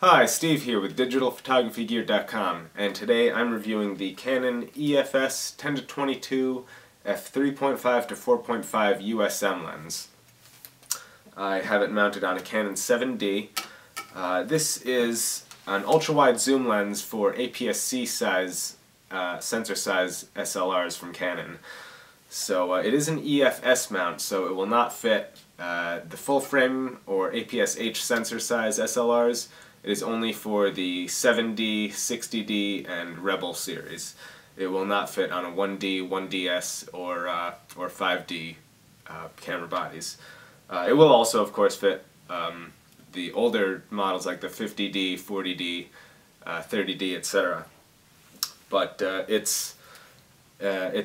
Hi, Steve here with digitalphotographygear.com, and today I'm reviewing the Canon EF-S 10-22 f3.5-4.5 USM lens. I have it mounted on a Canon 7D. This is an ultra-wide zoom lens for APS-C size, sensor size SLRs from Canon. So it is an EF-S mount, so it will not fit the full frame or APS-H sensor size SLRs. It is only for the 7D, 60D, and Rebel series. It will not fit on a 1D, 1DS, or 5D camera bodies. It will also, of course, fit the older models like the 50D, 40D, 30D, etc. But its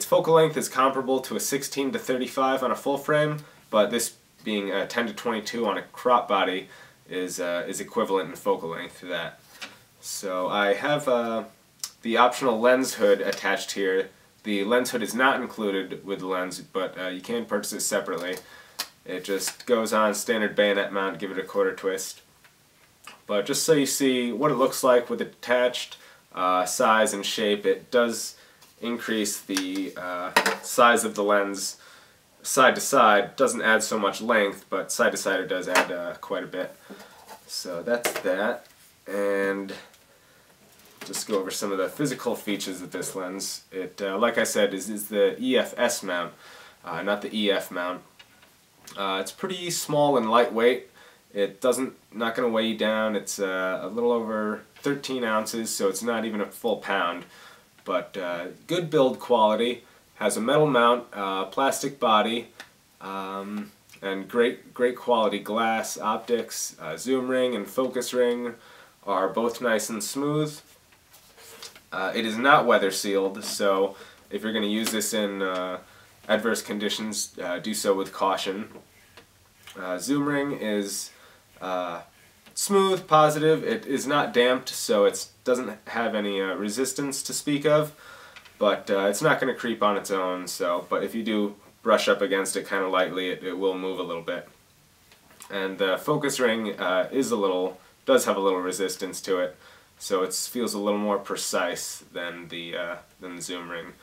focal length is comparable to a 16-35 on a full frame, but this being a 10-22 on a crop body is equivalent in focal length to that. So I have the optional lens hood attached here. The lens hood is not included with the lens, but you can purchase it separately. It just goes on standard bayonet mount, give it a quarter twist. But just so you see what it looks like with it attached, size and shape, it does increase the size of the lens side to side. Doesn't add so much length, but side to side it does add quite a bit. So that's that, and just go over some of the physical features of this lens. It, like I said, is the EF-S mount, not the EF mount. It's pretty small and lightweight. It not going to weigh you down. It's a little over 13 ounces, so it's not even a full pound. But good build quality. Has a metal mount, plastic body, and great quality glass optics. Zoom ring and focus ring are both nice and smooth. It is not weather sealed, so if you're going to use this in adverse conditions, do so with caution. Zoom ring is smooth, positive. It is not damped, so it doesn't have any resistance to speak of. But it's not going to creep on its own, but if you do brush up against it kind of lightly, it will move a little bit. And the focus ring does have a little resistance to it, so it feels a little more precise than the zoom ring.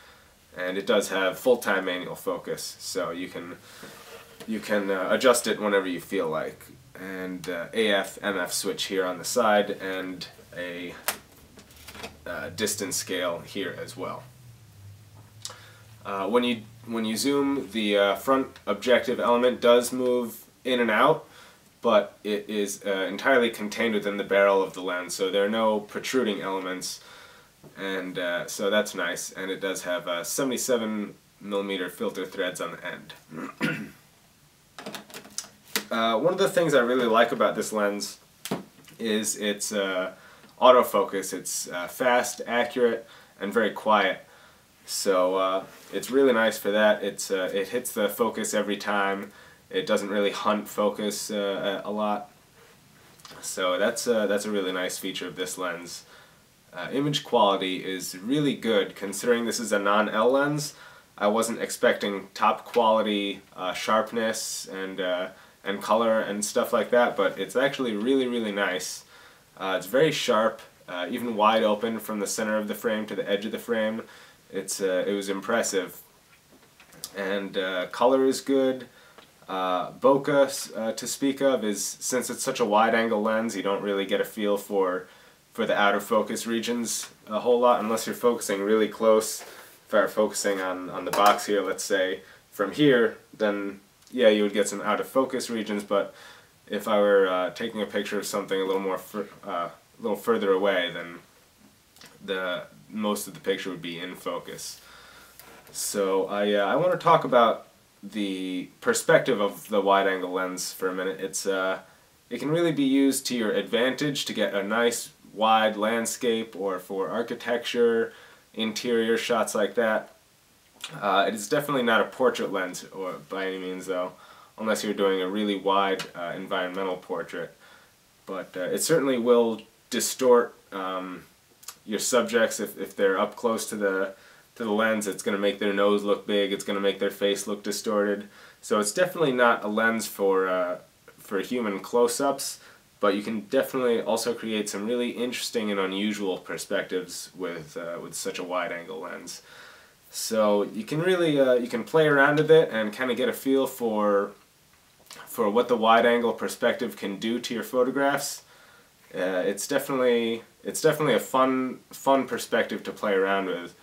And it does have full-time manual focus, so you can adjust it whenever you feel like. And AF/MF switch here on the side, and a distance scale here as well. When you zoom, the front objective element does move in and out, but it is entirely contained within the barrel of the lens, so there are no protruding elements, and so that's nice. And it does have 77mm filter threads on the end. One of the things I really like about this lens is its autofocus. It's fast, accurate, and very quiet. So it's really nice for that. It hits the focus every time. It doesn't really hunt focus a lot. So that's a really nice feature of this lens. Image quality is really good considering this is a non-L lens. I wasn't expecting top quality sharpness and color and stuff like that, but it's actually really nice. It's very sharp, even wide open from the center of the frame to the edge of the frame. It was impressive, and color is good. Bokeh to speak of since it's such a wide-angle lens, you don't really get a feel for the out of focus regions a whole lot unless you're focusing really close. If I were focusing on the box here, let's say from here, then yeah, you would get some out of focus regions. But if I were taking a picture of something a little further away, then most of the picture would be in focus. So I want to talk about the perspective of the wide-angle lens for a minute. It can really be used to your advantage to get a nice wide landscape or for architecture, interior shots like that. It is definitely not a portrait lens by any means though, unless you're doing a really wide environmental portrait. But it certainly will distort your subjects if they're up close to the lens. It's going to make their nose look big. It's going to make their face look distorted. So it's definitely not a lens for human close-ups, but you can definitely also create some really interesting and unusual perspectives with such a wide-angle lens. So you can really you can play around with it and kind of get a feel for what the wide-angle perspective can do to your photographs. It's definitely a fun perspective to play around with.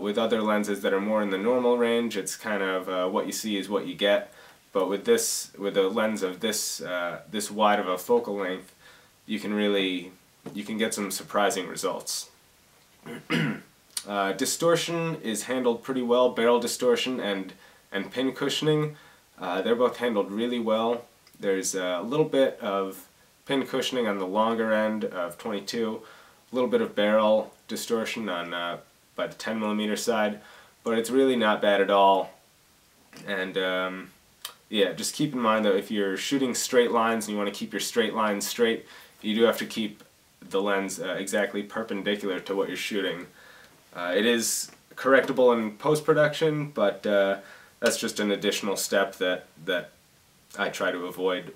With other lenses that are more in the normal range, it's kind of what you see is what you get. But with a lens of this wide of a focal length, you can get some surprising results. Distortion is handled pretty well. Barrel distortion and pin cushioning, they're both handled really well. There's a little bit of pin cushioning on the longer end of 22, a little bit of barrel distortion on by the 10mm side, but it's really not bad at all. And yeah, just keep in mind that if you're shooting straight lines and you want to keep your straight lines straight, you do have to keep the lens exactly perpendicular to what you're shooting. It is correctable in post-production, but that's just an additional step that I try to avoid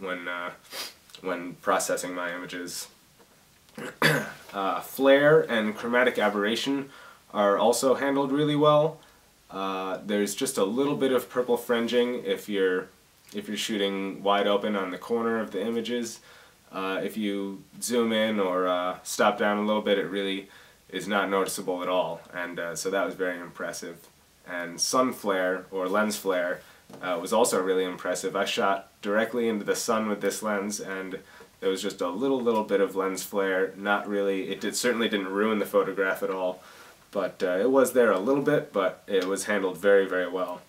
when processing my images. Flare and chromatic aberration are also handled really well. There's just a little bit of purple fringing if you're shooting wide open on the corner of the images. If you zoom in or stop down a little bit, it really is not noticeable at all, and so that was very impressive. And sun flare or lens flare was also really impressive. I shot directly into the sun with this lens, and there was just a little bit of lens flare. Not really, certainly didn't ruin the photograph at all, but it was there a little bit, but it was handled very, very well.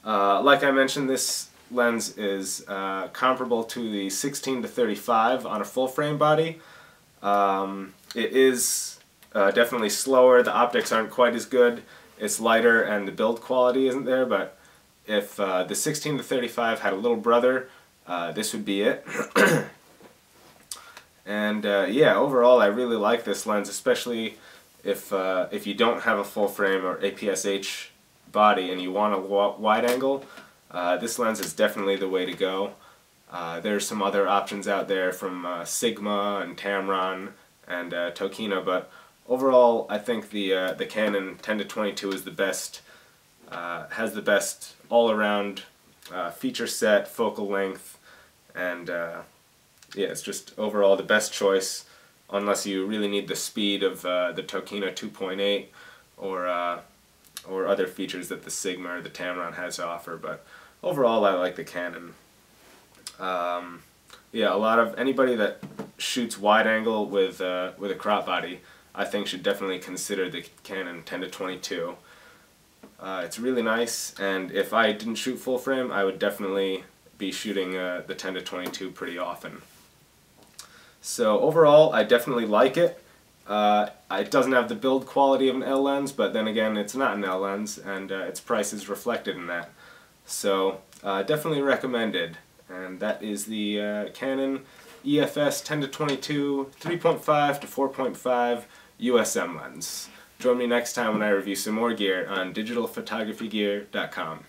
Like I mentioned, this lens is comparable to the 16-35 on a full frame body. It is definitely slower. The optics aren't quite as good. It's lighter and the build quality isn't there, but if the 16-35 had a little brother, this would be it. And yeah, overall I really like this lens, especially if you don't have a full frame or APS-H body and you want a wide angle. This lens is definitely the way to go. There's some other options out there from Sigma and Tamron and Tokina, but overall I think the Canon 10-22 is the best, has the best all-around feature set, focal length, and yeah, it's just overall the best choice, unless you really need the speed of the Tokina 2.8 or other features that the Sigma or the Tamron has to offer. But overall I like the Canon. Yeah, anybody that shoots wide angle with a crop body, I think should definitely consider the Canon 10-22. It's really nice, and if I didn't shoot full frame, I would definitely be shooting the 10-22 pretty often. So overall, I definitely like it. It doesn't have the build quality of an L lens, but then again, it's not an L lens, and its price is reflected in that. So definitely recommended. And that is the Canon EF-S 10-22 3.5-4.5 USM lens. Join me next time when I review some more gear on digitalphotographygear.com.